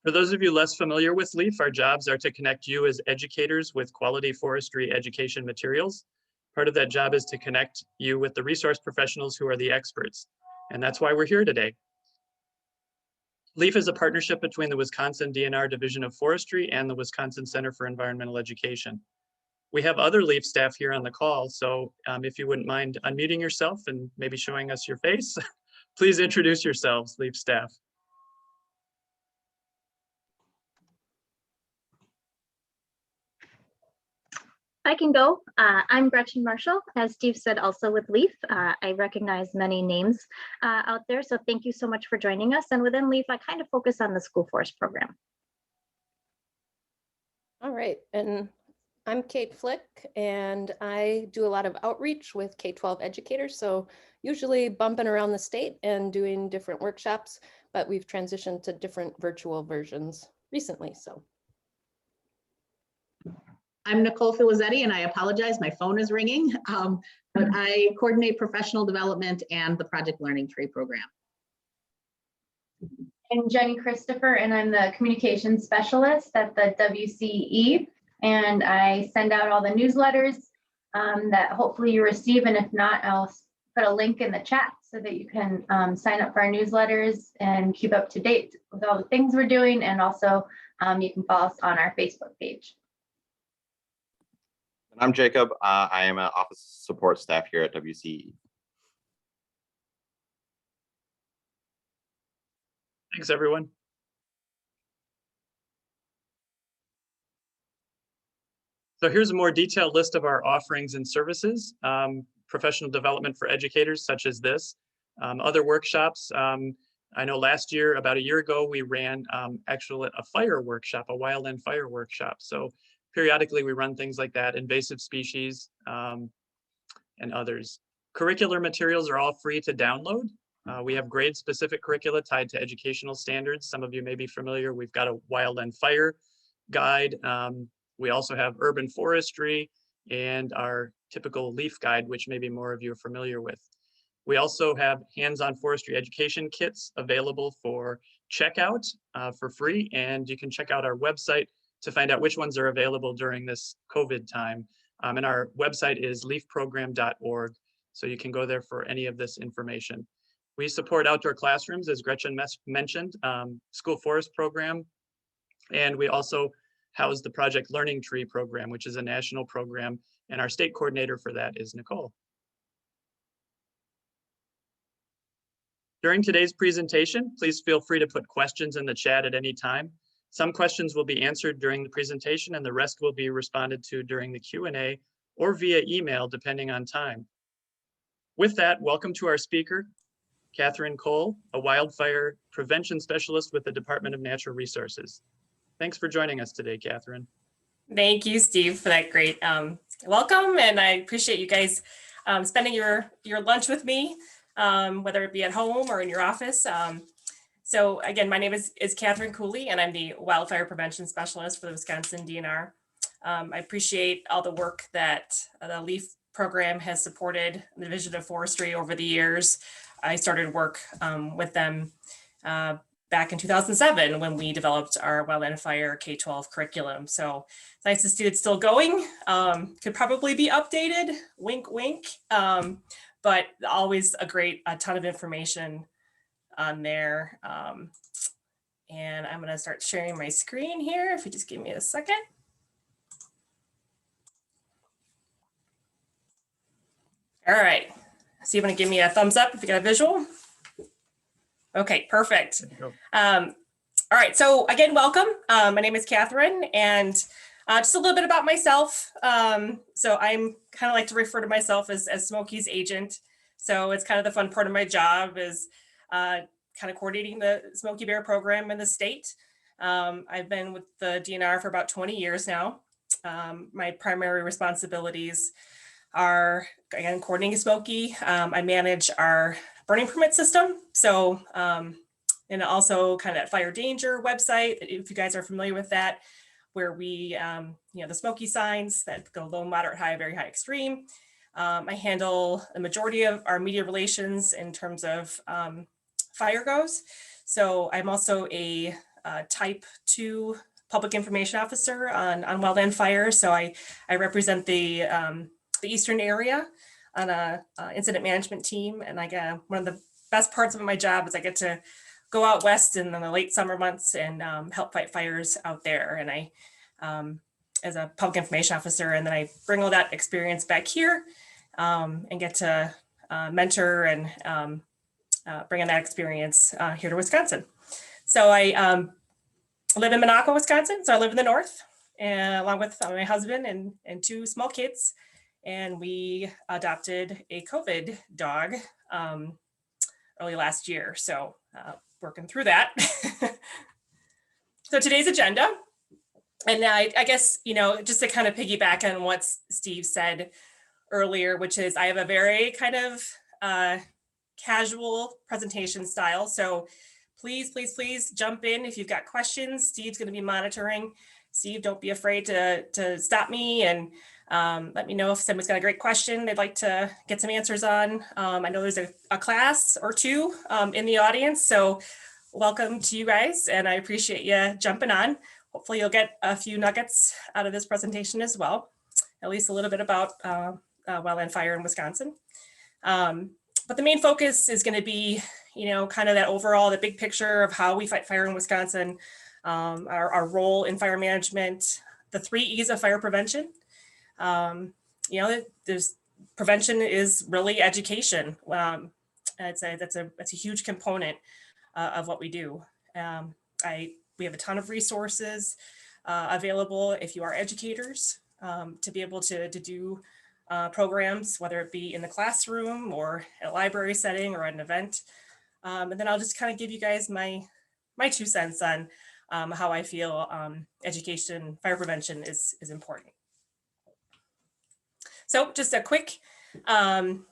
For those of you less familiar with LEAF, our jobs are to connect you as educators with quality forestry education materials. Part of that job is to connect you with the resource professionals who are the experts. And that's why we're here today. LEAF is a partnership between the Wisconsin DNR Division of Forestry and the Wisconsin Center for Environmental Education. We have other LEAF staff here on the call, so if you wouldn't mind unmuting yourself and maybe showing us your face, please introduce yourselves, LEAF staff. I can go. I'm Gretchen Marshall, as Steve said, also with LEAF. I recognize many names out there, so thank you so much for joining us. And within LEAF, I kind of focus on the school forest program. All right, and I'm Kate Flick, and I do a lot of outreach with K-12 educators, so usually bumping around the state and doing different workshops, but we've transitioned to different virtual versions recently, so. I'm Nicole Filizetti, and I apologize, my phone is ringing, but I coordinate professional development and the Project Learning Tree program. I'm Jenny Christopher, and I'm the communications specialist at the WCEE, and I send out all the newsletters that hopefully you receive, and if not, I'll put a link in the chat so that you can sign up for our newsletters and keep up to date with all the things we're doing, and also you can follow us on our Facebook page. I'm Jacob. I am an office support staff here at WCEE. Thanks, everyone. So here's a more detailed list of our offerings and services. Professional development for educators such as this. Other workshops. I know last year, about a year ago, we ran actually a fire workshop, a wildland fire workshop. So periodically we run things like that, invasive species and others. Curricular materials are all free to download. We have grade specific curricula tied to educational standards. Some of you may be familiar. We've got a wildland fire guide. We also have urban forestry and our typical LEAF guide, which maybe more of you are familiar with. We also have hands-on forestry education kits available for checkout for free, and you can check out our website to find out which ones are available during this COVID time. And our website is leafprogram.org, so you can go there for any of this information. We support outdoor classrooms, as Gretchen mentioned, school forest program, and we also house the Project Learning Tree program, which is a national program, and our state coordinator for that is Nicole. During today's presentation, please feel free to put questions in the chat at any time. Some questions will be answered during the presentation and the rest will be responded to during the Q&A or via email, depending on time. With that, welcome to our speaker, Catherine Koele, a wildfire prevention specialist with the Department of Natural Resources. Thanks for joining us today, Catherine. Thank you, Steve, for that great welcome. And I appreciate you guys spending your lunch with me, whether it be at home or in your office. So again, my name is Catherine Koele, and I'm the wildfire prevention specialist for the Wisconsin DNR. I appreciate all the work that the LEAF program has supported the Division of Forestry over the years. I started work with them back in 2007 when we developed our wildland fire K-12 curriculum. So it's nice to see it's still going. Could probably be updated, wink, wink, but always a ton of information on there. And I'm gonna start sharing my screen here, if you just give me a second. All right, so you wanna give me a thumbs up if you got a visual? Okay, perfect. All right, so again, welcome. My name is Catherine, and just a little bit about myself. So I'm kind of like to refer to myself as Smokey's agent. So it's kind of the fun part of my job is kind of coordinating the Smokey Bear program in the state. I've been with the DNR for about 20 years now. My primary responsibilities are, again, coordinating Smokey. I manage our burning permit system. So, and also kind of that fire danger website, if you guys are familiar with that, where we, the Smokey signs that go low, moderate, high, very high, extreme. I handle the majority of our media relations in terms of fire goes. So I'm also a type 2 public information officer on wildland fire. So I represent the eastern area on a incident management team. And I get one of the best parts of my job is I get to go out west in the late summer months and help fight fires out there. And I, as a public information officer, and then I bring all that experience back here and get to mentor and bring in that experience here to Wisconsin. So I live in Minocqua, Wisconsin. So I live in the north, and along with my husband and 2 small kids. And we adopted a COVID dog early last year. So working through that. So today's agenda, and I guess, you know, just to kind of piggyback on what Steve said earlier, which is I have a very kind of casual presentation style. So please jump in if you've got questions. Steve's going to be monitoring. Steve, don't be afraid to stop me and let me know if somebody's got a great question they'd like to get some answers on. I know there's a class or 2 in the audience, so welcome to you guys, and I appreciate you jumping on. Hopefully you'll get a few nuggets out of this presentation as well, at least a little bit about wildland fire in Wisconsin. But the main focus is going to be, you know, kind of that overall, the big picture of how we fight fire in Wisconsin, our role in fire management, the 3 E's of fire prevention. You know, there's prevention is really education. That's a huge component of what we do. We have a ton of resources available if you are educators to be able to do programs, whether it be in the classroom or at a library setting or at an event. And then I'll just kind of give you guys my 2 cents on how I feel education, fire prevention is important. So just a quick kind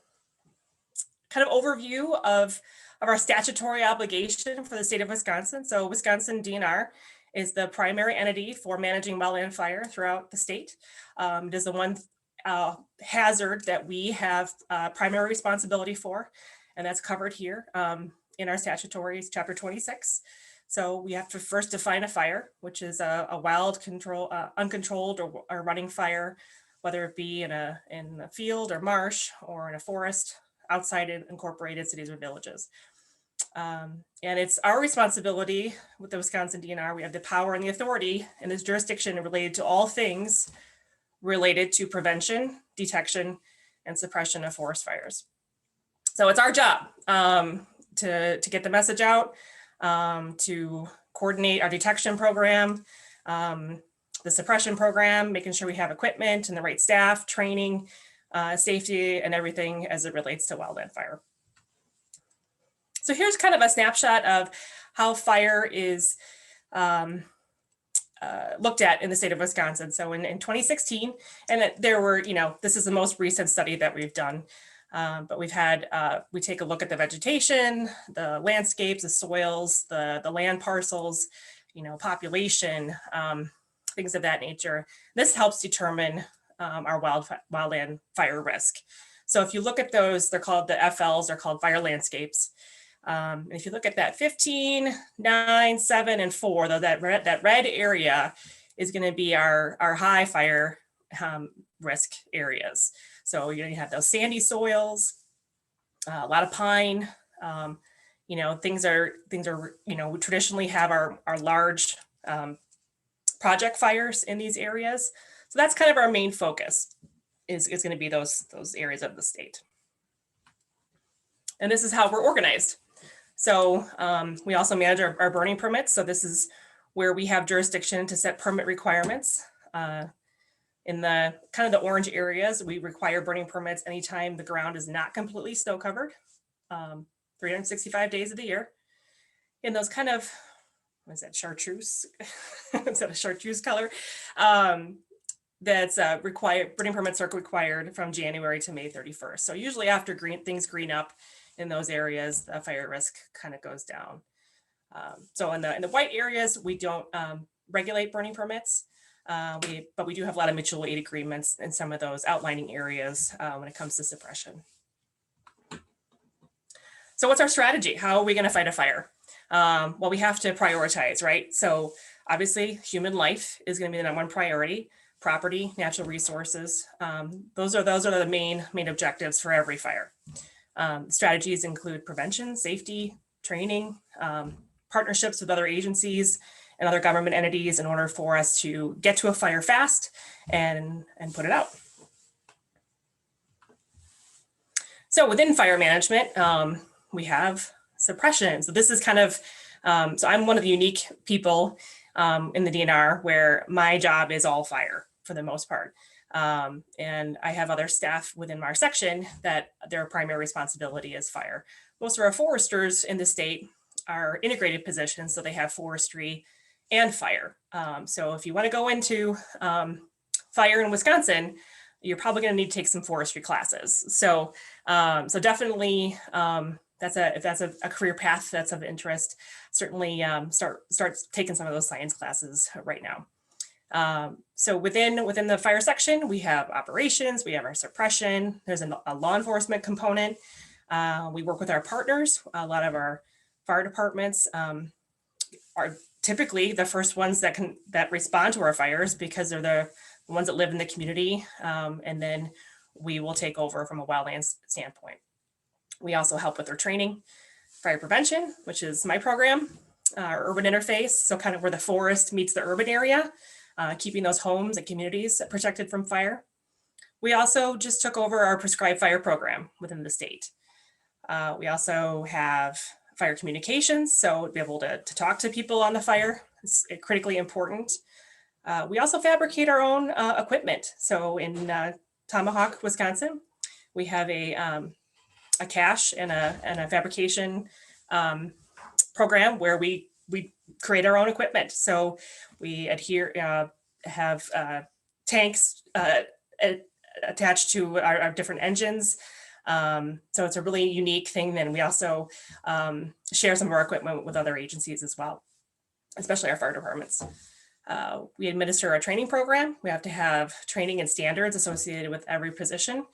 of overview of our statutory obligation for the state of Wisconsin. So Wisconsin DNR is the primary entity for managing wildland fire throughout the state. It is the one hazard that we have primary responsibility for, and that's covered here in our statutory chapter 26. So we have to first define a fire, which is a wild, uncontrolled or running fire, whether it be in a field or marsh or in a forest outside incorporated cities or villages. And it's our responsibility with the Wisconsin DNR. We have the power and the authority in this jurisdiction related to all things related to prevention, detection, and suppression of forest fires. So it's our job to get the message out, to coordinate our detection program, the suppression program, making sure we have equipment and the right staff, training, safety, and everything as it relates to wildland fire. So here's kind of a snapshot of how fire is looked at in the state of Wisconsin. So in 2016, and there were, you know, this is the most recent study that we've done, but we've had, we take a look at the vegetation, the landscapes, the soils, the land parcels, you know, population, things of that nature. This helps determine our wildland fire risk. So if you look at those, they're called the FLs, they're called fire landscapes. And if you look at that 15, 9, 7, and 4, though that red area is going to be our high fire risk areas. So you're going to have those sandy soils, a lot of pine. You know, things are, you know, we traditionally have our large project fires in these areas. So that's kind of our main focus is going to be those areas of the state. And this is how we're organized. So we also manage our burning permits. So this is where we have jurisdiction to set permit requirements. In the kind of the orange areas, we require burning permits anytime the ground is not completely snow covered, 365 days of the year. In those kind of, what is that, chartreuse? Is that a chartreuse color? That's required, burning permits are required from January to May 31st. So usually after things green up in those areas, the fire risk kind of goes down. So in the white areas, we don't regulate burning permits, but we do have a lot of mutual aid agreements in some of those outlining areas when it comes to suppression. So what's our strategy? How are we going to fight a fire? Well, we have to prioritize, right? So obviously human life is going to be the number one priority, property, natural resources. Those are the main objectives for every fire. Strategies include prevention, safety, training, partnerships with other agencies and other government entities in order for us to get to a fire fast and put it out. So within fire management, we have suppression. So this is kind of, so I'm one of the unique people in the DNR where my job is all fire for the most part. And I have other staff within our section that their primary responsibility is fire. Most of our foresters in the state are integrated positions, so they have forestry and fire. So if you want to go into fire in Wisconsin, you're probably going to need to take some forestry classes. So, so definitely, if that's a career path that's of interest, certainly start taking some of those science classes right now. So within the fire section, we have operations, we have our suppression, there's a law enforcement component. We work with our partners. A lot of our fire departments are typically the first ones that respond to our fires because they're the ones that live in the community. And then we will take over from a wildlands standpoint. We also help with their training, fire prevention, which is my program, urban interface. So kind of where the forest meets the urban area, keeping those homes and communities protected from fire. We also just took over our prescribed fire program within the state. We also have fire communications, so to be able to talk to people on the fire is critically important. We also fabricate our own equipment. So in Tomahawk, Wisconsin, we have a cache and a fabrication program where we create our own equipment. So we have tanks attached to our different engines. So it's a really unique thing. Then we also share some of our equipment with other agencies as well, especially our fire departments. We administer a training program. We have to have training and standards associated with every position.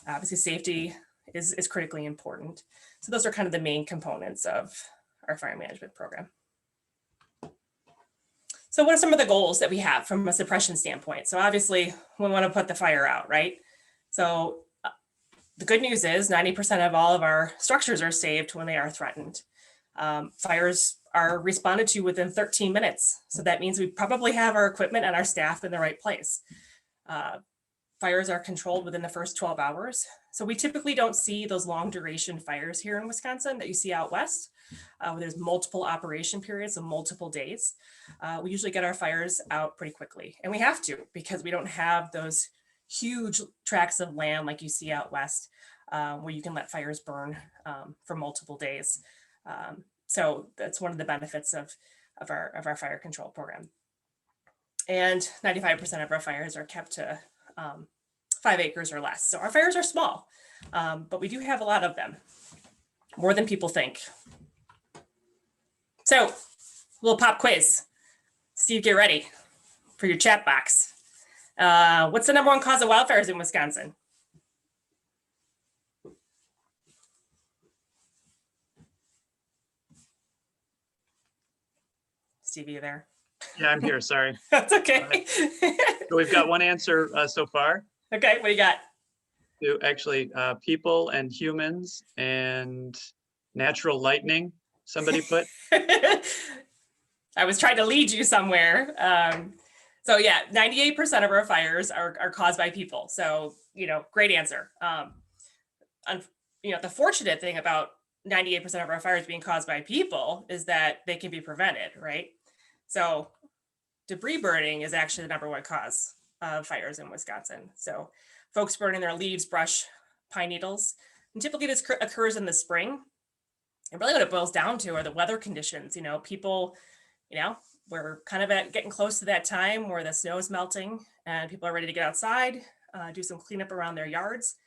Obviously, safety is critically important. So those are kind of the main components of our fire management program. So what are some of the goals that we have from a suppression standpoint? So obviously, we want to put the fire out, right? So the good news is 90% of all of our structures are saved when they are threatened. Fires are responded to within 13 minutes. So that means we probably have our equipment and our staff in the right place. Fires are controlled within the first 12 hours. So we typically don't see those long duration fires here in Wisconsin that you see out west, where there's multiple operation periods of multiple days. We usually get our fires out pretty quickly, and we have to because we don't have those huge tracts of land like you see out west, where you can let fires burn for multiple days. So that's one of the benefits of our fire control program. And 95% of our fires are kept to 5 acres or less. So our fires are small, but we do have a lot of them, more than people think. So, little pop quiz. Steve, get ready for your chat box. What's the #1 cause of wildfires in Wisconsin? Steve, you there? Yeah, I'm here, sorry. That's okay. So we've got one answer so far. Okay, what do you got? To actually people and humans and natural lightning, somebody put. I was trying to lead you somewhere. So yeah, 98% of our fires are caused by people. So, great answer. The fortunate thing about 98% of our fires being caused by people is that they can be prevented, right? So debris burning is actually the #1 cause of fires in Wisconsin. So folks burning their leaves, brush, pine needles, and typically this occurs in the spring. And really what it boils down to are the weather conditions. People, we're kind of getting close to that time where the snow is melting and people are ready to get outside, do some cleanup around their yards,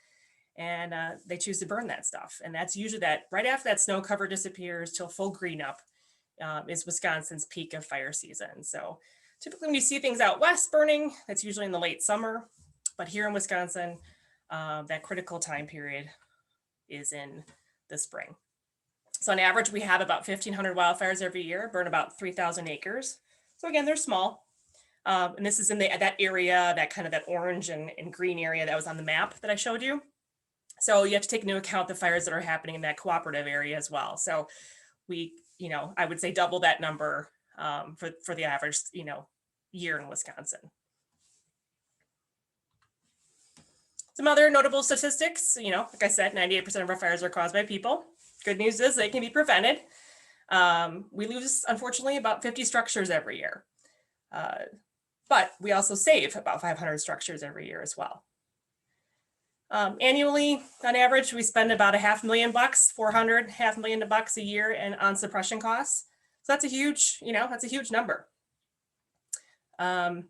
and they choose to burn that stuff. And that's usually that right after that snow cover disappears till full green up is Wisconsin's peak of fire season. So typically when you see things out west burning, that's usually in the late summer, but here in Wisconsin, that critical time period is in the spring. So on average, we have about 1,500 wildfires every year, burn about 3,000 acres. So again, they're small. And this is in that area, that kind of that orange and green area that was on the map that I showed you. So you have to take into account the fires that are happening in that cooperative area as well. So we, I would say double that number for the average, year in Wisconsin. Some other notable statistics, like I said, 98% of our fires are caused by people. Good news is they can be prevented. We lose, unfortunately, about 50 structures every year. But we also save about 500 structures every year as well. Annually, on average, we spend about $500,000, $500,000 a year on suppression costs. So that's a huge, that's a huge number. And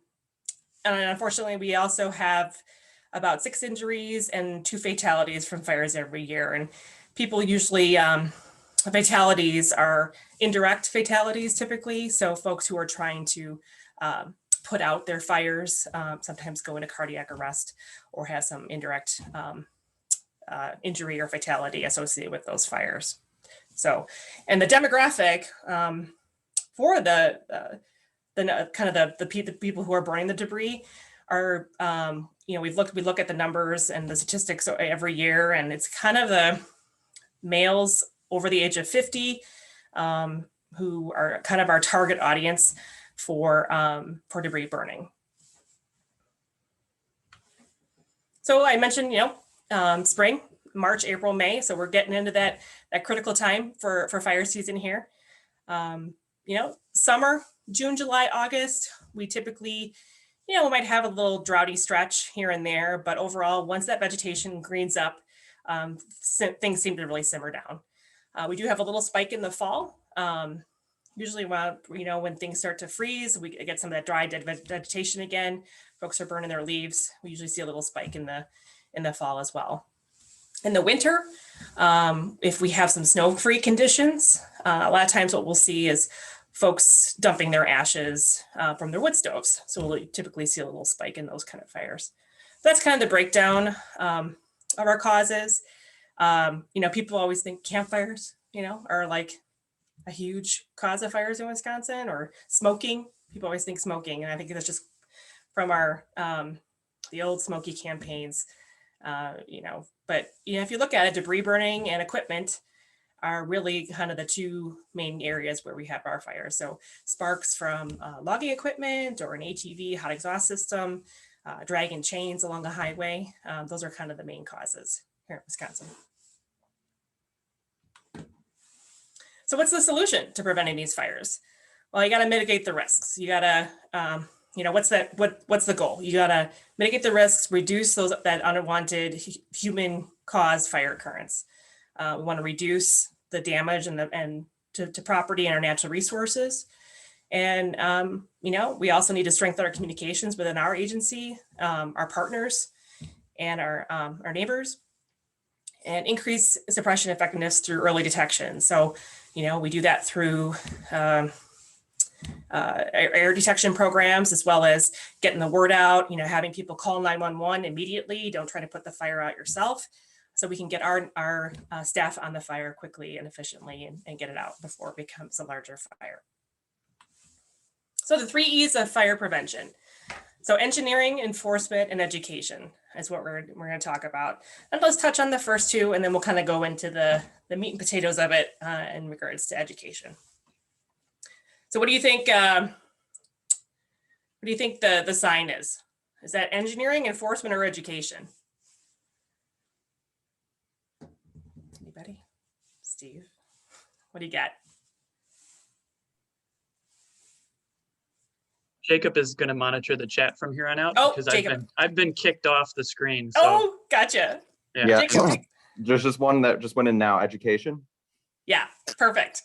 unfortunately, we also have about 6 injuries and 2 fatalities from fires every year. And people usually, fatalities are indirect fatalities typically. So folks who are trying to put out their fires sometimes go into cardiac arrest or have some indirect injury or fatality associated with those fires. So, and the demographic for the people who are burning the debris are, we look at the numbers and the statistics every year, and it's kind of the males over the age of 50 who are kind of our target audience for debris burning. So I mentioned, spring, March, April, May. So we're getting into that critical time for fire season here. Summer, June, July, August, we typically, we might have a little droughty stretch here and there, but overall, once that vegetation greens up, things seem to really simmer down. We do have a little spike in the fall. Usually when things start to freeze, we get some of that dry dead vegetation again. Folks are burning their leaves. We usually see a little spike in the fall as well. In the winter, if we have some snow-free conditions, a lot of times what we'll see is folks dumping their ashes from their wood stoves. So we'll typically see a little spike in those kind of fires. That's kind of the breakdown of our causes. People always think campfires, are like a huge cause of fires in Wisconsin, or smoking. People always think smoking. And I think that's just from our, the old Smokey campaigns, but if you look at it, debris burning and equipment are really kind of the 2 main areas where we have our fires. So sparks from logging equipment or an ATV, hot exhaust system, dragging chains along the highway. Those are kind of the main causes here in Wisconsin. So what's the solution to preventing these fires? Well, you got to mitigate the risks. You got to, what's the goal? You got to mitigate the risks, reduce that unwanted human caused fire occurrence. We want to reduce the damage to property and our natural resources. And, we also need to strengthen our communications within our agency, our partners, and our neighbors, and increase suppression effectiveness through early detection. So, we do that through air detection programs, as well as getting the word out, having people call 911 immediately. Don't try to put the fire out yourself, so we can get our staff on the fire quickly and efficiently and get it out before it becomes a larger fire. So the 3 E's of fire prevention. So engineering, enforcement, and education is what we're going to talk about. And let's touch on the first 2, and then we'll kind of go into the meat and potatoes of it in regards to education. So what do you think? What do you think the sign is? Is that engineering, enforcement, or education? Anybody? Steve, what do you got? Jacob is going to monitor the chat from here on out, Oh, because Jacob. I've been kicked off the screen. So, Oh, gotcha. Yeah, Jacob. there's just one that just went in now, education. Yeah, perfect.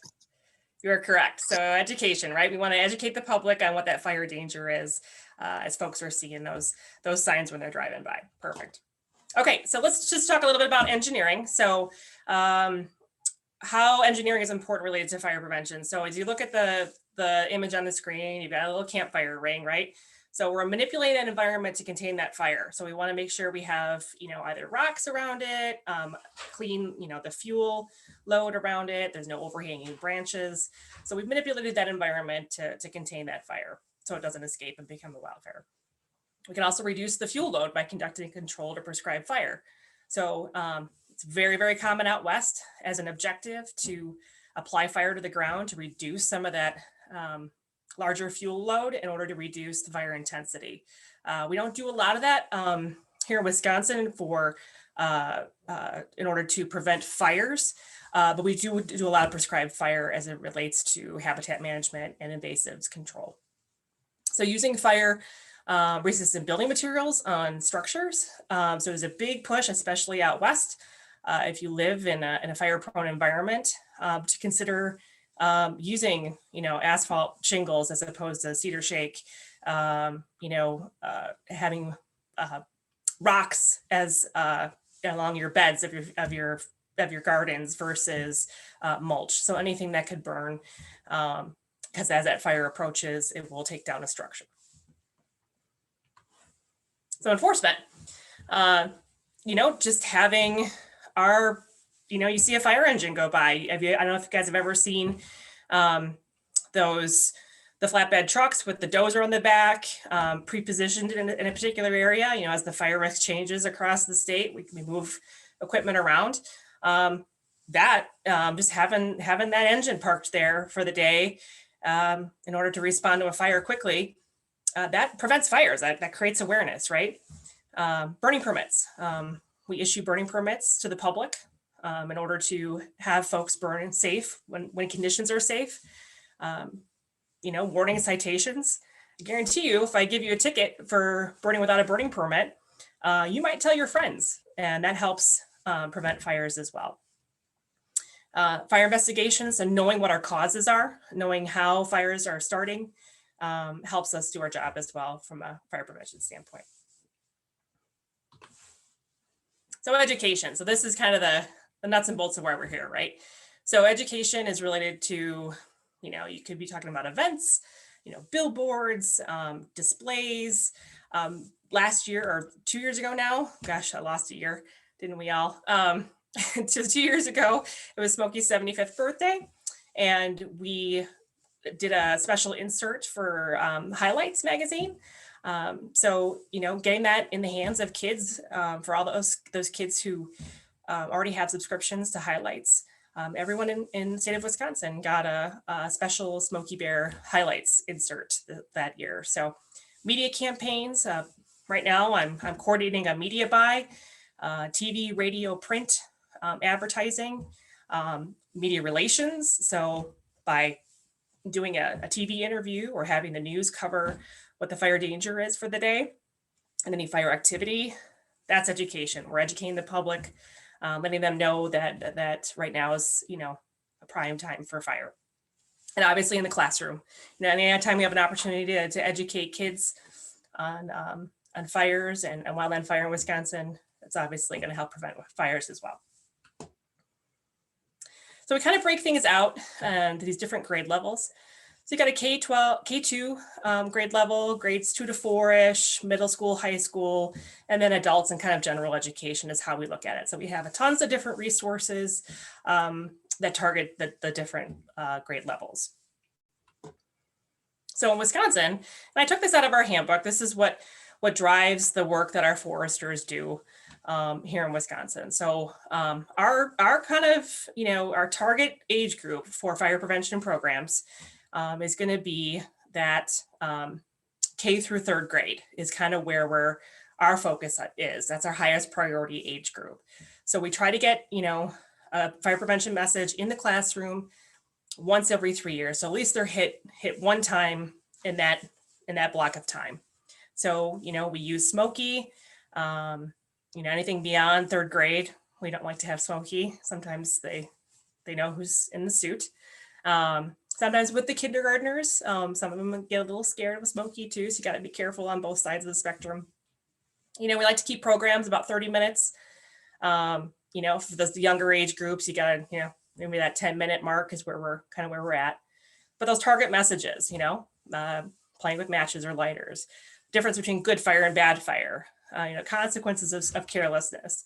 You are correct. So education, right? We want to educate the public on what that fire danger is, as folks are seeing those signs when they're driving by. Perfect. Okay, so let's just talk a little bit about engineering. So how engineering is important related to fire prevention. So as you look at the image on the screen, you've got a little campfire ring, right? So we're manipulating that environment to contain that fire. So we want to make sure we have, either rocks around it, clean, the fuel load around it. There's no overhanging branches. So we've manipulated that environment to contain that fire so it doesn't escape and become a wildfire. We can also reduce the fuel load by conducting a controlled or prescribed fire. So it's very, very common out west as an objective to apply fire to the ground to reduce some of that larger fuel load in order to reduce the fire intensity. We don't do a lot of that here in Wisconsin in order to prevent fires, but we do a lot of prescribed fire as it relates to habitat management and invasives control. So using fire resistant building materials on structures. So there's a big push, especially out west, if you live in a fire prone environment, to consider using, asphalt shingles as opposed to cedar shake, having rocks as along your beds of your gardens versus mulch. So anything that could burn, because as that fire approaches, it will take down a structure. So enforcement, just having our, you see a fire engine go by. I don't know if you guys have ever seen the flatbed trucks with the dozer on the back, pre-positioned in a particular area. As the fire risk changes across the state, we move equipment around. Just having that engine parked there for the day in order to respond to a fire quickly, that prevents fires. That creates awareness, right? Burning permits. We issue burning permits to the public in order to have folks burn safe when conditions are safe. Warning citations. I guarantee you, if I give you a ticket for burning without a burning permit, you might tell your friends, and that helps prevent fires as well. Fire investigations and knowing what our causes are, knowing how fires are starting, helps us do our job as well from a fire prevention standpoint. So education. So this is kind of the nuts and bolts of why we're here, right? So education is related to, you could be talking about events, billboards, displays. Last year or 2 years ago now, gosh, I lost a year, didn't we all? Just 2 years ago, it was Smokey's 75th birthday. And we did a special insert for Highlights magazine. So, getting that in the hands of kids for all those kids who already have subscriptions to Highlights. Everyone in the state of Wisconsin got a special Smokey Bear Highlights insert that year. So media campaigns, right now I'm coordinating a media buy, TV, radio, print, advertising, media relations. So by doing a TV interview or having the news cover what the fire danger is for the day and any fire activity, that's education. We're educating the public, letting them know that right now is, a prime time for fire. And obviously in the classroom, anytime we have an opportunity to educate kids on fires and wildland fire in Wisconsin, it's obviously going to help prevent fires as well. So we kind of break things out to these different grade levels. So you got a K2 grade level, grades 2 to 4-ish, middle school, high school, and then adults and kind of general education is how we look at it. So we have tons of different resources that target the different grade levels. So in Wisconsin, and I took this out of our handbook, this is what drives the work that our foresters do here in Wisconsin. So our kind of, our target age group for fire prevention programs is going to be that K through 3rd grade is kind of where our focus is. That's our highest priority age group. So we try to get, a fire prevention message in the classroom once every 3 years. So at least they're hit one time in that block of time. So, we use Smokey, anything beyond 3rd grade, we don't like to have Smokey. Sometimes they know who's in the suit. Sometimes with the kindergartners, some of them get a little scared of Smokey too. So you got to be careful on both sides of the spectrum. We like to keep programs about 30 minutes. For those younger age groups, you got to, maybe that 10-minute mark is where we're at. But those target messages, playing with matches or lighters, difference between good fire and bad fire, consequences of carelessness,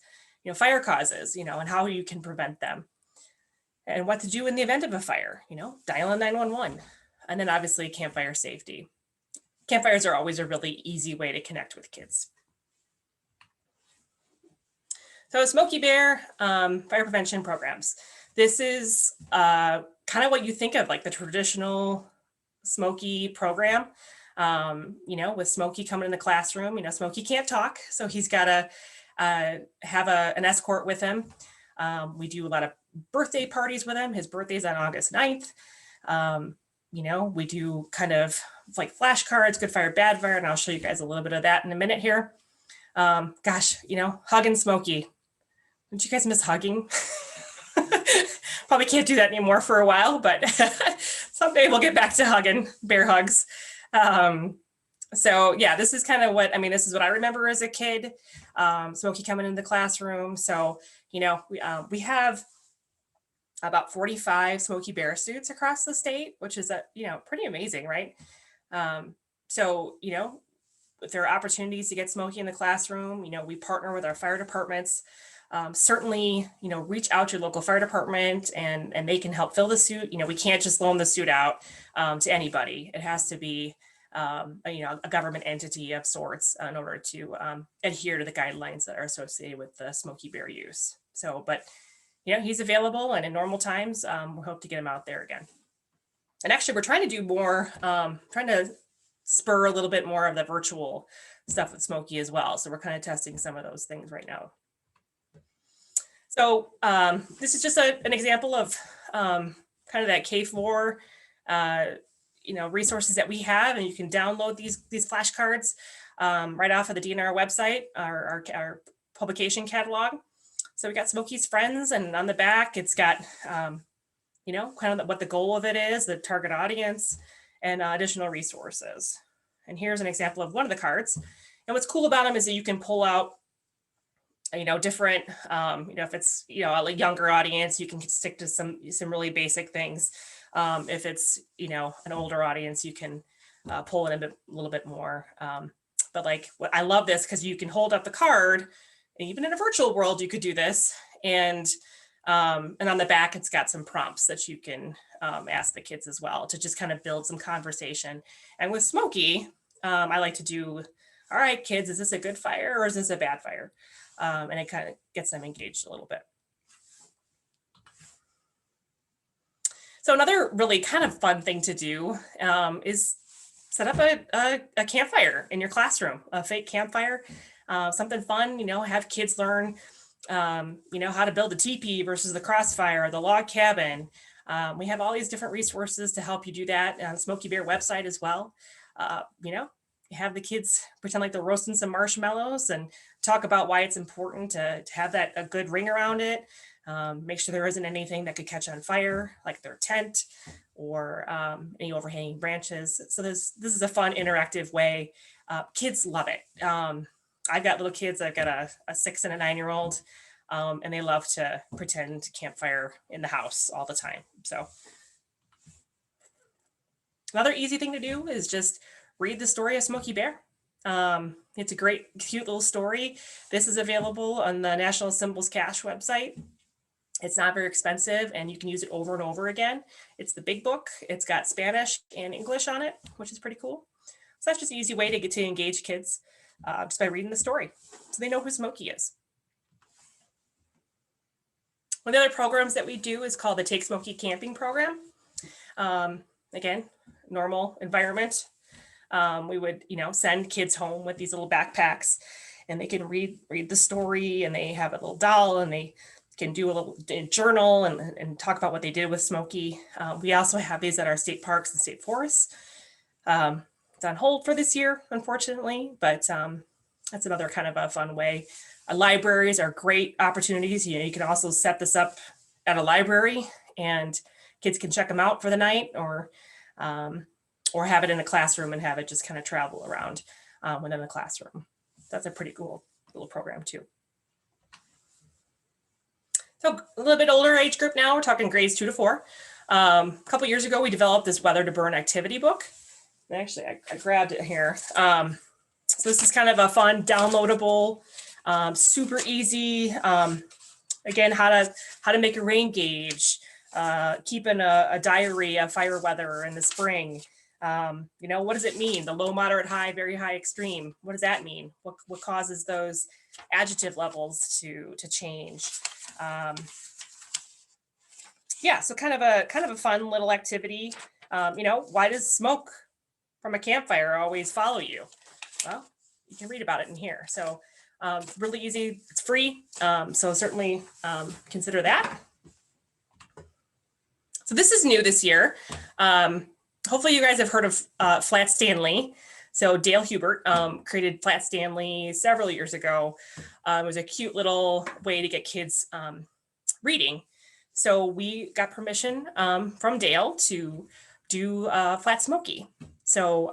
fire causes, and how you can prevent them, and what to do in the event of a fire, dial 911, and then obviously campfire safety. Campfires are always a really easy way to connect with kids. So Smokey Bear fire prevention programs. This is kind of what you think of like the traditional Smokey program, with Smokey coming in the classroom. Smokey can't talk, so he's got to have an escort with him. We do a lot of birthday parties with him. His birthday's on August 9th. We do kind of like flashcards, good fire, bad fire, and I'll show you guys a little bit of that in a minute here. Hugging Smokey. Don't you guys miss hugging? Probably can't do that anymore for a while, but someday we'll get back to hugging, bear hugs. So yeah, this is kind of this is what I remember as a kid, Smokey coming into the classroom. So, we have about 45 Smokey Bear suits across the state, which is pretty amazing, right? If there are opportunities to get Smokey in the classroom, we partner with our fire departments. Certainly, reach out to your local fire department and they can help fill the suit. We can't just loan the suit out to anybody. It has to be a government entity of sorts in order to adhere to the guidelines that are associated with the Smokey Bear use. So, but he's available, and in normal times, we hope to get him out there again. And actually, we're trying to do more, trying to spur a little bit more of the virtual stuff with Smokey as well. So we're kind of testing some of those things right now. So this is just an example of kind of that K4, resources that we have, and you can download these flashcards right off of the DNR website, our publication catalog. So we got Smokey's Friends, and on the back, it's got, kind of what the goal of it is, the target audience, and additional resources. And here's an example of one of the cards. And what's cool about them is that you can pull out, different, if it's, a younger audience, you can stick to some really basic things. If it's, an older audience, you can pull in a little bit more. But I love this because you can hold up the card, and even in a virtual world, you could do this. And on the back, it's got some prompts that you can ask the kids as well to just kind of build some conversation. And with Smokey, I like to do, all right, kids, is this a good fire or is this a bad fire? And it kind of gets them engaged a little bit. So another really kind of fun thing to do is set up a campfire in your classroom, a fake campfire, something fun, have kids learn, how to build a teepee versus the crossfire, the log cabin. We have all these different resources to help you do that on the Smokey Bear website as well. You have the kids pretend like they're roasting some marshmallows and talk about why it's important to have a good ring around it. Make sure there isn't anything that could catch on fire, like their tent or any overhanging branches. So this is a fun, interactive way. Kids love it. I've got little kids. I've got a 6 and a 9-year-old, and they love to pretend campfire in the house all the time. So another easy thing to do is just read the story of Smokey Bear. It's a great, cute little story. This is available on the National Symbols Cache website. It's not very expensive, and you can use it over and over again. It's the big book. It's got Spanish and English on it, which is pretty cool. So that's just an easy way to get to engage kids just by reading the story, so they know who Smokey is. One of the other programs that we do is called the Take Smokey Camping program. Again, normal environment. We would, send kids home with these little backpacks, and they can read the story, and they have a little doll, and they can do a little journal and talk about what they did with Smokey. We also have these at our state parks and state forests. It's on hold for this year, unfortunately, but that's another kind of a fun way. Libraries are great opportunities. You can also set this up at a library, and kids can check them out for the night, or have it in a classroom and have it just kind of travel around within the classroom. That's a pretty cool little program too. So a little bit older age group now, we're talking grades 2 to 4. A couple years ago, we developed this Weather to Burn activity book. And actually, I grabbed it here. So this is kind of a fun, downloadable, super easy. Again, how to make a rain gauge, keeping a diary of fire weather in the spring. What does it mean? The low, moderate, high, very high, extreme. What does that mean? What causes those adjective levels to change? Yeah, so kind of a fun little activity. Why does smoke from a campfire always follow you? Well, you can read about it in here. So really easy, it's free. So certainly consider that. So this is new this year. Hopefully you guys have heard of Flat Stanley. So Dale Hubert created Flat Stanley several years ago. It was a cute little way to get kids reading. So we got permission from Dale to do Flat Smokey. So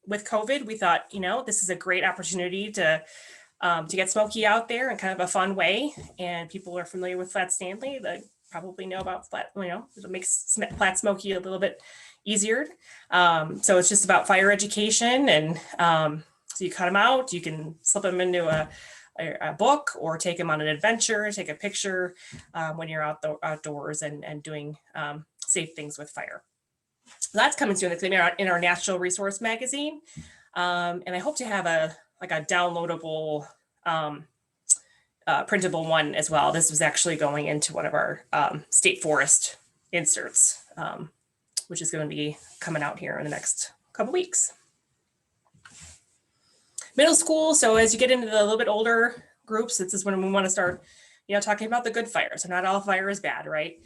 with COVID, we thought, this is a great opportunity to get Smokey out there in kind of a fun way. And people are familiar with Flat Stanley. They probably know about it makes Flat Smokey a little bit easier. So it's just about fire education. And so you cut them out, you can slip them into a book or take them on an adventure, take a picture when you're outdoors and doing safe things with fire. So that's coming soon. It's going to be in our Natural Resource magazine. And I hope to have a downloadable printable one as well. This was actually going into one of our state forest inserts, which is going to be coming out here in the next couple weeks. Middle school. So as you get into the little bit older groups, this is when we want to start, talking about the good fire. So not all fire is bad, right?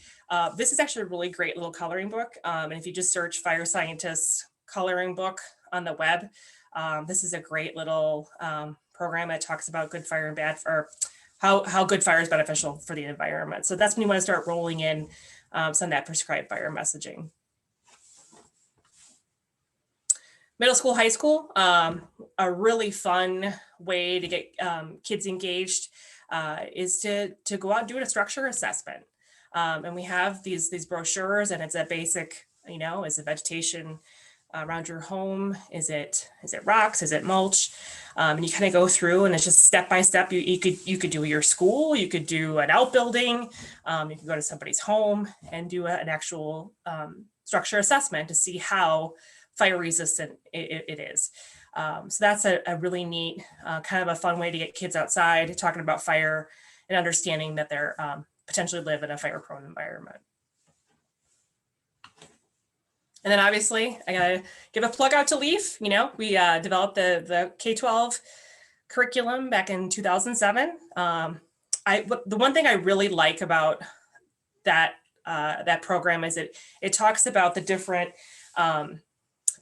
This is actually a really great little coloring book. And if you just search Fire Scientists Coloring Book on the web, this is a great little program that talks about good fire and bad, or how good fire is beneficial for the environment. So that's when you want to start rolling in some of that prescribed fire messaging. Middle school, high school, a really fun way to get kids engaged is to go out and do a structure assessment. And we have these brochures, and it's a basic, is it vegetation around your home? Is it rocks? Is it mulch? And you kind of go through, and it's just step by step. You could do your school, you could do an outbuilding, you can go to somebody's home and do an actual structure assessment to see how fire resistant it is. So that's a really neat, kind of a fun way to get kids outside talking about fire and understanding that they're potentially live in a fire prone environment. And then obviously I gotta give a plug out to LEAF. We developed the K-12 curriculum back in 2007. The one thing I really like about that program is it talks about the different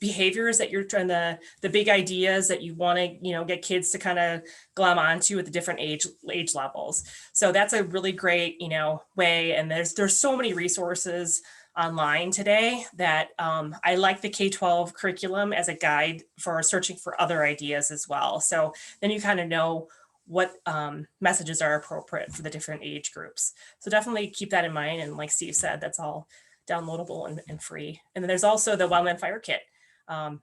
behaviors that you're trying the big ideas that you want to get kids to kind of glom onto at the different age levels. So that's a really great way, and there's so many resources online today that I like the K-12 curriculum as a guide for searching for other ideas as well. So then you kind of know what messages are appropriate for the different age groups. So definitely keep that in mind, and like Steve said, that's all downloadable and free. And then there's also the Wildland Fire Kit. One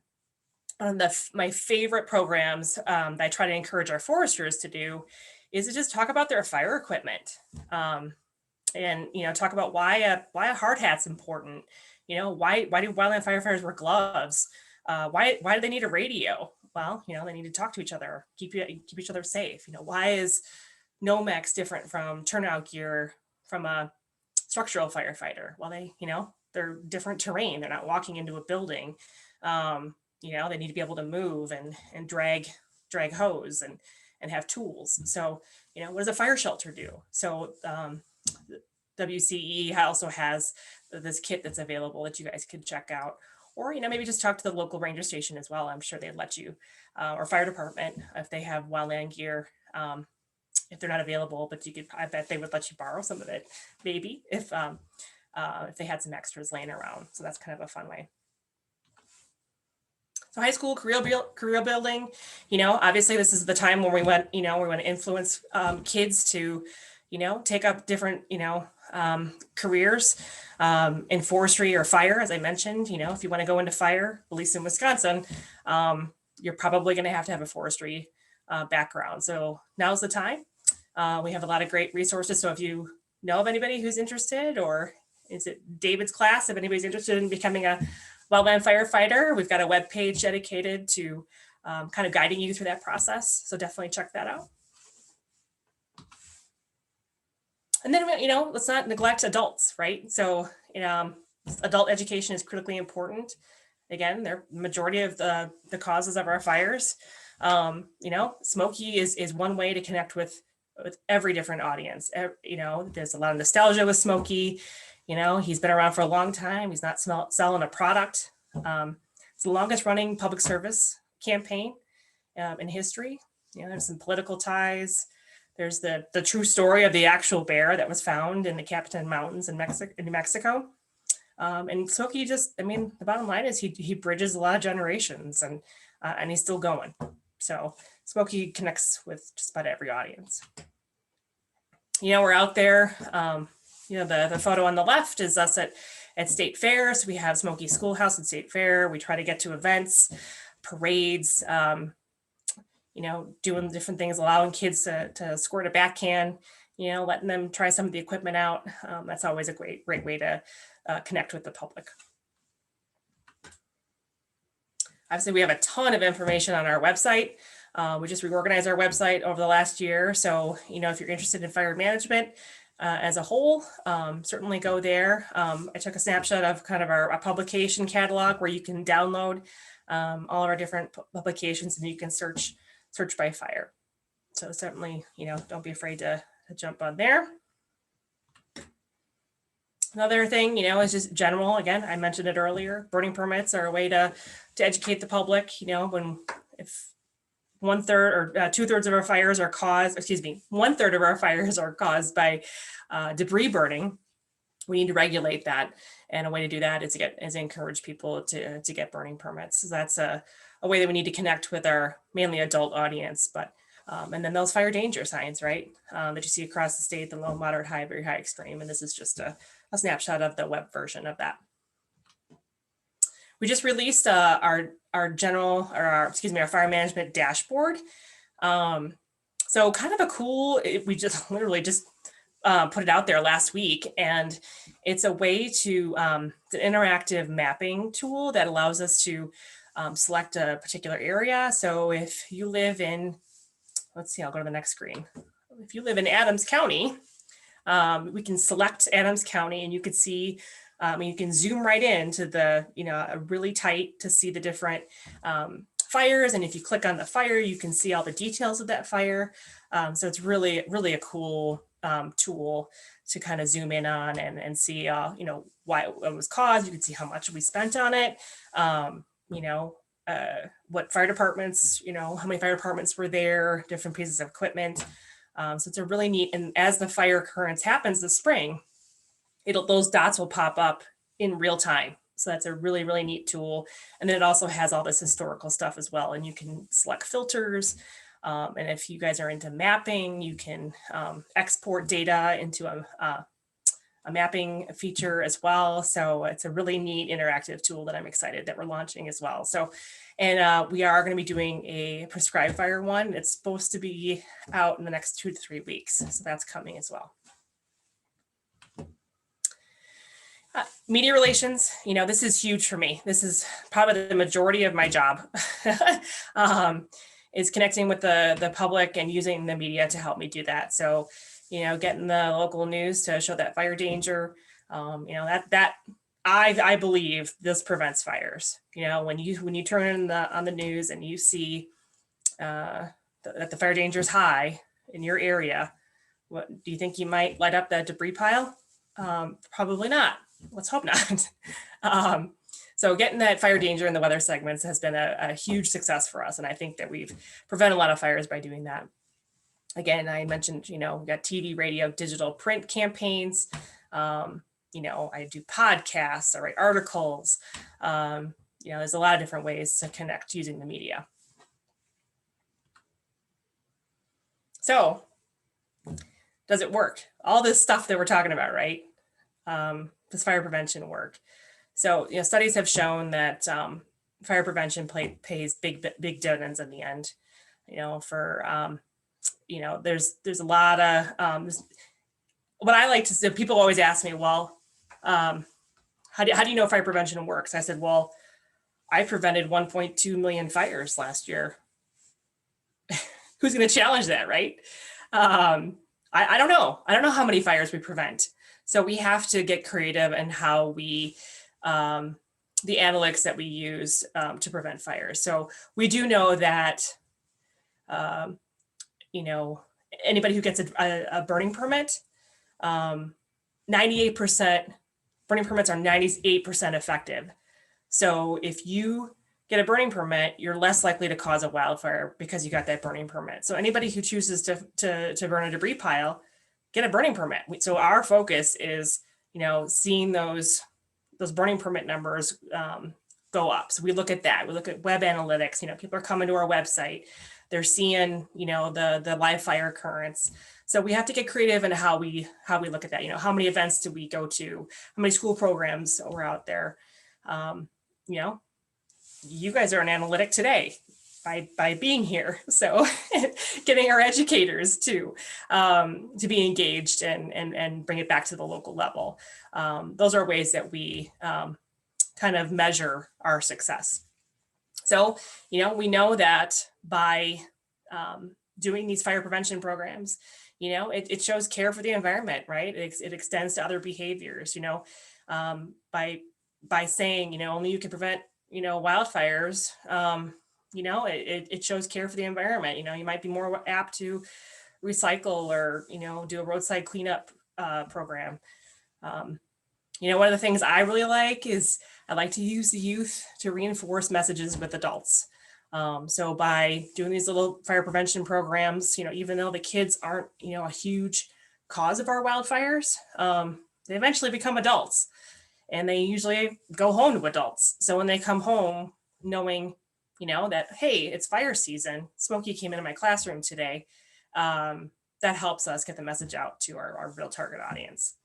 of my favorite programs that I try to encourage our foresters to do is to just talk about their fire equipment, and talk about why a hard hat's important. Why do wildland firefighters wear gloves? Why do they need a radio? Well, they need to talk to each other, keep each other safe. Why is Nomex different from turnout gear from a structural firefighter? Well, they're different terrain. They're not walking into a building. They need to be able to move and drag hose and have tools. So, what does a fire shelter do? So WCEE also has this kit that's available that you guys could check out, or, maybe just talk to the local ranger station as well. I'm sure they'd let you, or fire department, if they have wildland gear, if they're not available, but I bet they would let you borrow some of it, maybe if they had some extras laying around. So that's kind of a fun way. So high school career building, obviously this is the time when we want to influence kids to, take up different, careers in forestry or fire, as I mentioned. If you want to go into fire, at least in Wisconsin, you're probably going to have a forestry background. So now's the time. We have a lot of great resources. So if you know of anybody who's interested, or is it David's class, if anybody's interested in becoming a wildland firefighter, we've got a web page dedicated to kind of guiding you through that process. So definitely check that out. And then, let's not neglect adults, right? So adult education is critically important. Again, they're the majority of the causes of our fires. Smokey is one way to connect with every different audience. There's a lot of nostalgia with Smokey. He's been around for a long time. He's not selling a product. It's the longest running public service campaign in history. There's some political ties. There's the true story of the actual bear that was found in the Capitan Mountains in New Mexico. And Smokey the bottom line is he bridges a lot of generations, and he's still going. So Smokey connects with just about every audience. We're out there. The photo on the left is us at State Fair. So we have Smokey Schoolhouse at State Fair. We try to get to events, parades, doing different things, allowing kids to squirt a back can, letting them try some of the equipment out. That's always a great way to connect with the public. Obviously, we have a ton of information on our website. We just reorganized our website over the last year. So, if you're interested in fire management as a whole, certainly go there. I took a snapshot of kind of our publication catalog where you can download all of our different publications, and you can search by fire. So certainly, don't be afraid to jump on there. Another thing, is just general. Again, I mentioned it earlier. Burning permits are a way to educate the public. If 1/3 or 2/3 of our fires are caused, 1/3 of our fires are caused by debris burning, we need to regulate that. And a way to do that is to encourage people to get burning permits. So that's a way that we need to connect with our mainly adult audience. But and then those fire danger signs, right, that you see across the state, the low, moderate, high, very high, extreme. And this is just a snapshot of the web version of that. We just released our fire management dashboard. So kind of a cool, we just literally just put it out there last week, and it's a way to, it's an interactive mapping tool that allows us to select a particular area. So if you live in, let's see, I'll go to the next screen. If you live in Adams County, we can select Adams County, and you could see, you can zoom right into the, really tight to see the different fires. And if you click on the fire, you can see all the details of that fire. So it's really, really a cool tool to kind of zoom in on and see, why it was caused. You can see how much we spent on it. What fire departments, how many fire departments were there, different pieces of equipment. So it's a really neat, and as the fire occurrence happens this spring, those dots will pop up in real time. So that's a really, really neat tool. And then it also has all this historical stuff as well. And you can select filters. And if you guys are into mapping, you can export data into a mapping feature as well. So it's a really neat interactive tool that I'm excited that we're launching as well. So, and we are going to be doing a prescribed fire one. It's supposed to be out in the next 2 to 3 weeks. So that's coming as well. Media relations, this is huge for me. This is probably the majority of my job, is connecting with the public and using the media to help me do that. So, getting the local news to show that fire danger, that I believe this prevents fires. When you turn on the news and you see that the fire danger is high in your area, what do you think you might light up that debris pile? Probably not. Let's hope not. So getting that fire danger in the weather segments has been a huge success for us. And I think that we've prevented a lot of fires by doing that. Again, I mentioned, we got TV, radio, digital, print campaigns. I do podcasts, I write articles. There's a lot of different ways to connect using the media. So does it work? All this stuff that we're talking about, right? Does fire prevention work? So, studies have shown that fire prevention pays big dividends in the end. For there's a lot of what I like to say. People always ask me, well, how do you know fire prevention works? I said, well, I prevented 1.2 million fires last year. Who's going to challenge that, right? I don't know. I don't know how many fires we prevent. So we have to get creative in how we, the analytics that we use to prevent fires. So we do know that, anybody who gets a burning permit, 98%, burning permits are 98% effective. So if you get a burning permit, you're less likely to cause a wildfire because you got that burning permit. So anybody who chooses to burn a debris pile, get a burning permit. So our focus is, seeing those burning permit numbers go up. So we look at that. We look at web analytics. People are coming to our website. They're seeing, the live fire occurrence. So we have to get creative in how we look at that. How many events do we go to? How many school programs are out there? You guys are an analytic today by being here. So getting our educators to be engaged and bring it back to the local level. Those are ways that we kind of measure our success. So, we know that by doing these fire prevention programs, it shows care for the environment, right? It extends to other behaviors, by saying, only you can prevent, wildfires, it shows care for the environment. You might be more apt to recycle or, do a roadside cleanup program. One of the things I really like is I like to use the youth to reinforce messages with adults. So by doing these little fire prevention programs, even though the kids aren't, a huge cause of our wildfires, they eventually become adults. And they usually go home to adults. So when they come home knowing, that, hey, it's fire season, Smokey came into my classroom today, that helps us get the message out to our real target audience.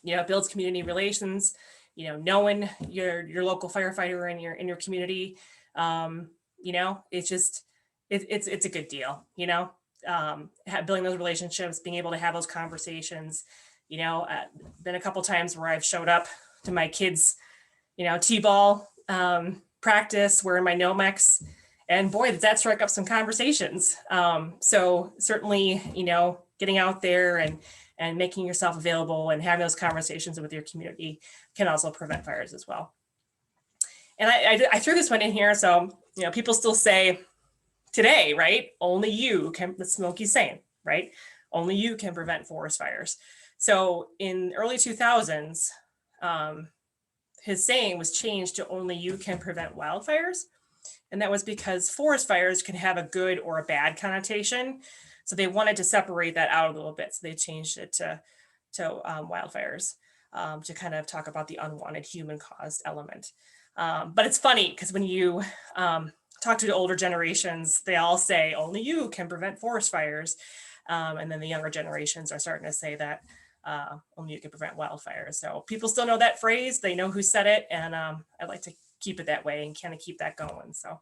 It builds community relations, knowing your local firefighter in your community, it's just, it's a good deal, building those relationships, being able to have those conversations. Been a couple times where I've showed up to my kids, T-ball practice, wearing my Nomex, and boy, does that strike up some conversations. So certainly, getting out there and making yourself available and having those conversations with your community can also prevent fires as well. And I threw this one in here. So, people still say today, right? Only you can, that's Smokey's saying, right? Only you can prevent forest fires. So in early 2000s, his saying was changed to only you can prevent wildfires. And that was because forest fires can have a good or a bad connotation. So they wanted to separate that out a little bit. So they changed it to wildfires to kind of talk about the unwanted human caused element. But it's funny because when you talk to the older generations, they all say only you can prevent forest fires. And then the younger generations are starting to say that only you can prevent wildfires. So people still know that phrase, they know who said it. And I'd like to keep it that way and kind of keep that going. So,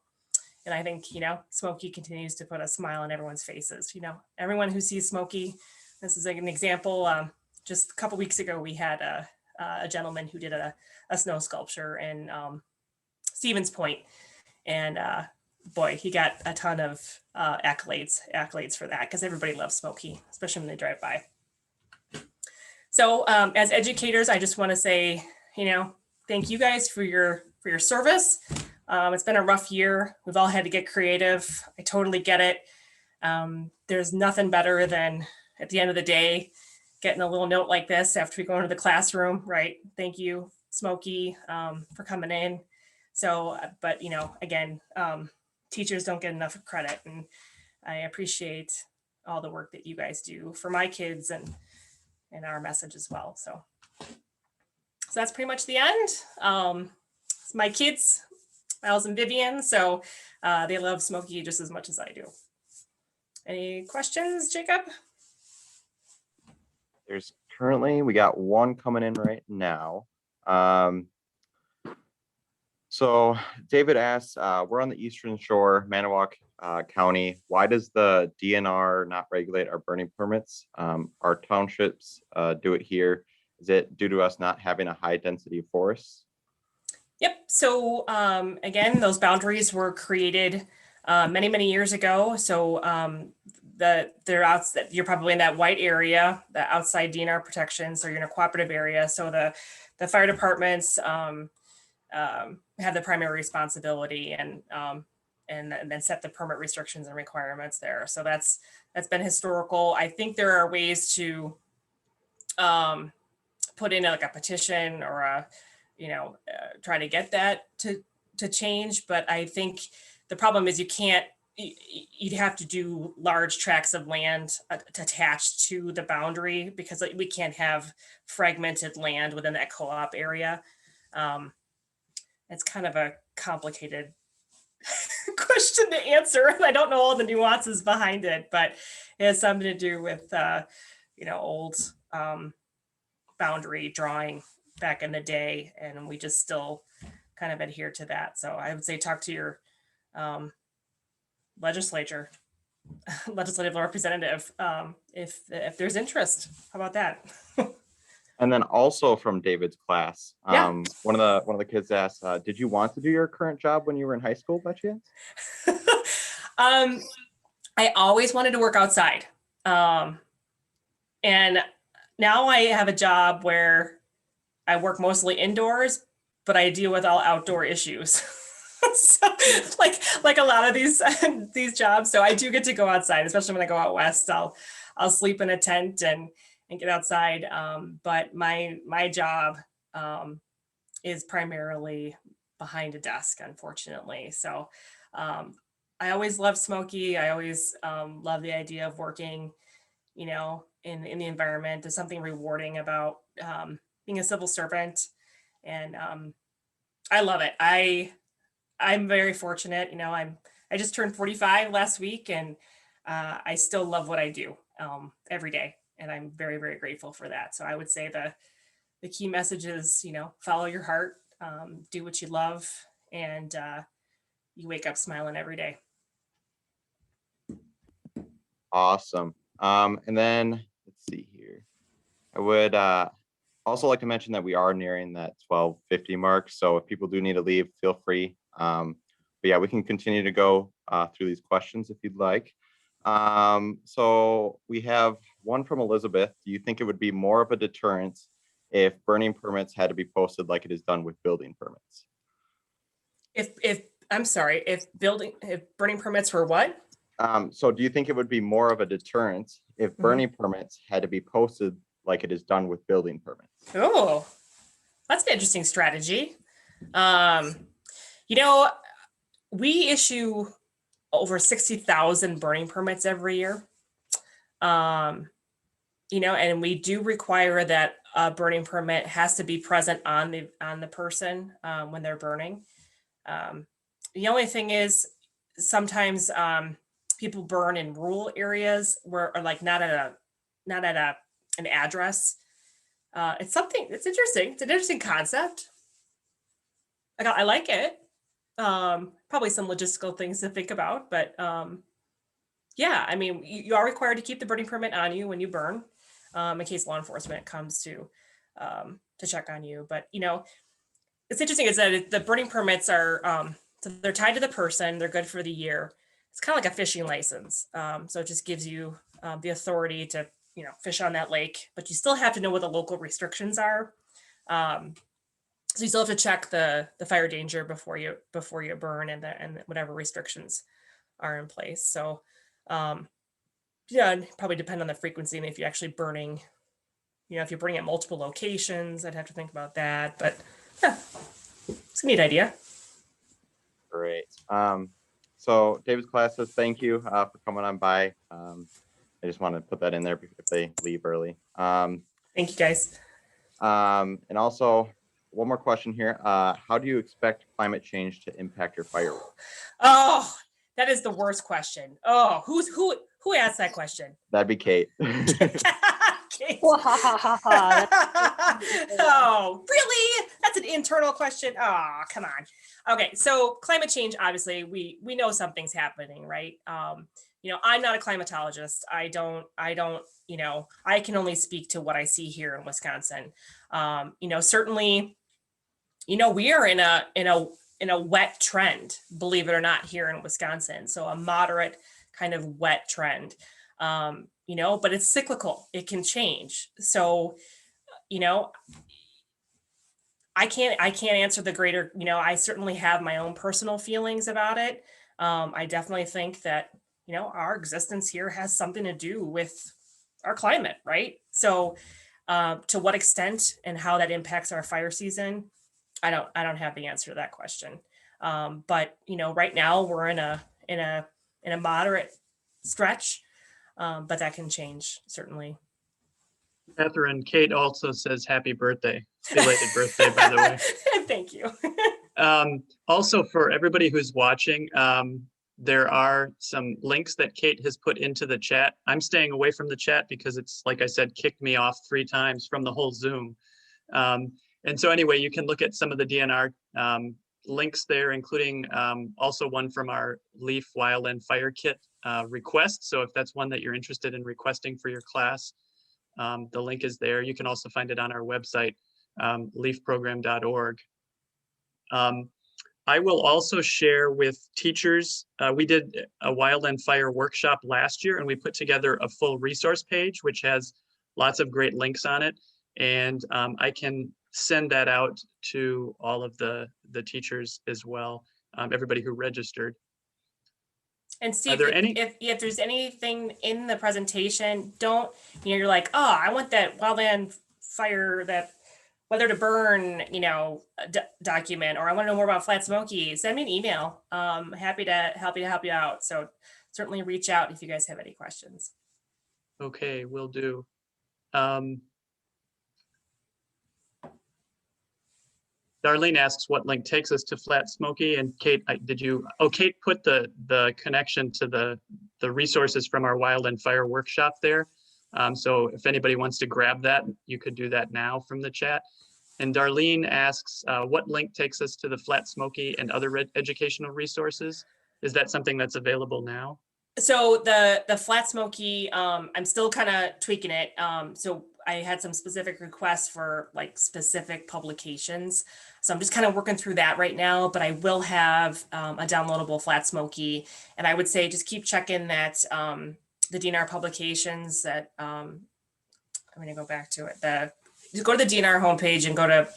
and I think, Smokey continues to put a smile on everyone's faces. Everyone who sees Smokey, this is like an example. Just a couple weeks ago, we had a gentleman who did a snow sculpture in Stevens Point. And boy, he got a ton of accolades for that because everybody loves Smokey, especially when they drive by. So as educators, I just want to say, thank you guys for your service. It's been a rough year. We've all had to get creative. I totally get it. There's nothing better than at the end of the day, getting a little note like this after we go into the classroom, right? Thank you, Smokey, for coming in. So, but, again, teachers don't get enough credit, and I appreciate all the work that you guys do for my kids and our message as well. So that's pretty much the end. It's my kids, Miles and Vivian, so they love Smokey just as much as I do. Any questions, Jacob? There's currently, we got one coming in right now. So So David asks, we're on the Eastern Shore, Manawak County. Why does the DNR not regulate our burning permits? Our townships do it here. Is it due to us not having a high density forest? Yep. So again, those boundaries were created many, many years ago. So they're out. You're probably in that white area, the outside DNR protection. So you're in a cooperative area. So the fire departments have the primary responsibility and then set the permit restrictions and requirements there. So that's been historical. I think there are ways to put in like a petition or a try to get that to change. But I think the problem is you'd have to do large tracts of land attached to the boundary because we can't have fragmented land within that co-op area. It's kind of a complicated question to answer. And I don't know all the nuances behind it, but it has something to do with, old boundary drawing back in the day. And we just still kind of adhere to that. So I would say talk to your legislative representative if there's interest. How about that? And then also from David's class, Yeah. one of the kids asked, did you want to do your current job when you were in high school by chance? I always wanted to work outside. And now I have a job where I work mostly indoors, but I deal with all outdoor issues. So, like a lot of these jobs. So I do get to go outside, especially when I go out west. I'll sleep in a tent and get outside. But my job is primarily behind a desk, unfortunately. So I always love Smokey. I always love the idea of working, in the environment. There's something rewarding about being a civil servant. And I love it. I'm very fortunate. I just turned 45 last week and I still love what I do every day. And I'm very, very grateful for that. So I would say the key message is, follow your heart, do what you love, and you wake up smiling every day. Awesome. And then let's see here. I would also like to mention that we are nearing that 12:50 mark. So if people do need to leave, feel free. But yeah, we can continue to go through these questions if you'd like. So we have one from Elizabeth. Do you think it would be more of a deterrent if burning permits had to be posted like it is done with building permits? If burning permits were what? So do you think it would be more of a deterrent if burning permits had to be posted like it is done with building permits? Oh, that's an interesting strategy. We issue over 60,000 burning permits every year. And we do require that a burning permit has to be present on the person when they're burning. The only thing is sometimes people burn in rural areas or like not at an address. It's interesting. It's an interesting concept. I like it. Probably some logistical things to think about, but yeah, I mean, you are required to keep the burning permit on you when you burn, in case law enforcement comes to check on you. But it's interesting is that the burning permits are so they're tied to the person. They're good for the year. It's kind of like a fishing license. So it just gives you the authority to fish on that lake, but you still have to know what the local restrictions are. So you still have to check the fire danger before you burn and whatever restrictions are in place. So yeah, it'd probably depend on the frequency and if you're actually burning, if you're burning at multiple locations, I'd have to think about that. But yeah, it's a neat idea. Great. So David's class says thank you for coming on by. I just want to put that in there if they leave early. Thank you guys. And also one more question here. How do you expect climate change to impact your fire work? Oh, that is the worst question. Oh, who asked that question? That'd be Kate. Kate. That's- Oh, really? That's an internal question. Oh, come on. Okay, so climate change, obviously, we know something's happening, right? I'm not a climatologist. I don't, I can only speak to what I see here in Wisconsin. Certainly, we are in a wet trend, believe it or not, here in Wisconsin. So a moderate kind of wet trend. But it's cyclical. It can change. So, I can't answer the greater, I certainly have my own personal feelings about it. I definitely think that, our existence here has something to do with our climate, right? So to what extent and how that impacts our fire season, I don't have the answer to that question. But right now we're in a moderate stretch, but that can change certainly. Catherine, Kate also says happy birthday. Belated birthday, by the way. Thank you. Also, for everybody who's watching, there are some links that Kate has put into the chat. I'm staying away from the chat because it's, like I said, kicked me off 3 times from the whole Zoom. And so anyway, you can look at some of the DNR links there, including also one from our Leaf Wildfire Kit request. So if that's one that you're interested in requesting for your class, the link is there. You can also find it on our website, leafprogram.org. I will also share with teachers, we did a Wild and Fire workshop last year, and we put together a full resource page, which has lots of great links on it. And I can send that out to all of the teachers as well, everybody who registered. And Steve, if there's anything in the presentation, don't, you're like, oh, I want that wildland fire, that whether to burn, document, or I want to know more about Flat Smoky, send me an email. Happy to help you out. So certainly reach out if you guys have any questions. Okay, will do. Darlene asks what link takes us to Flat Smoky, and Kate, Kate put the connection to the resources from our Wild and Fire workshop there. So if anybody wants to grab that, you could do that now from the chat. And Darlene asks, what link takes us to the Flat Smoky and other educational resources? Is that something that's available now? So the Flat Smoky, I'm still kind of tweaking it. So I had some specific requests for like specific publications. So I'm just kind of working through that right now, but I will have a downloadable Flat Smoky. And I would say just keep checking that the DNR publications that I'm going to go back to it. Just go to the DNR homepage and go to,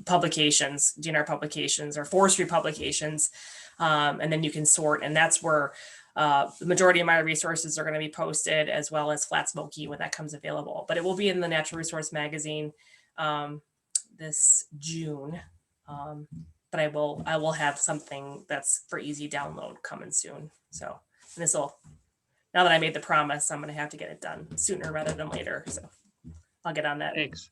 publications, DNR publications or forestry publications. And then you can sort, and that's where the majority of my resources are going to be posted, as well as Flat Smoky when that comes available. But it will be in the Natural Resource Magazine this June. But I will have something that's for easy download coming soon. So now that I made the promise, I'm going to have to get it done sooner rather than later. So I'll get on that. Thanks.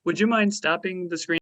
Would you mind stopping the screen?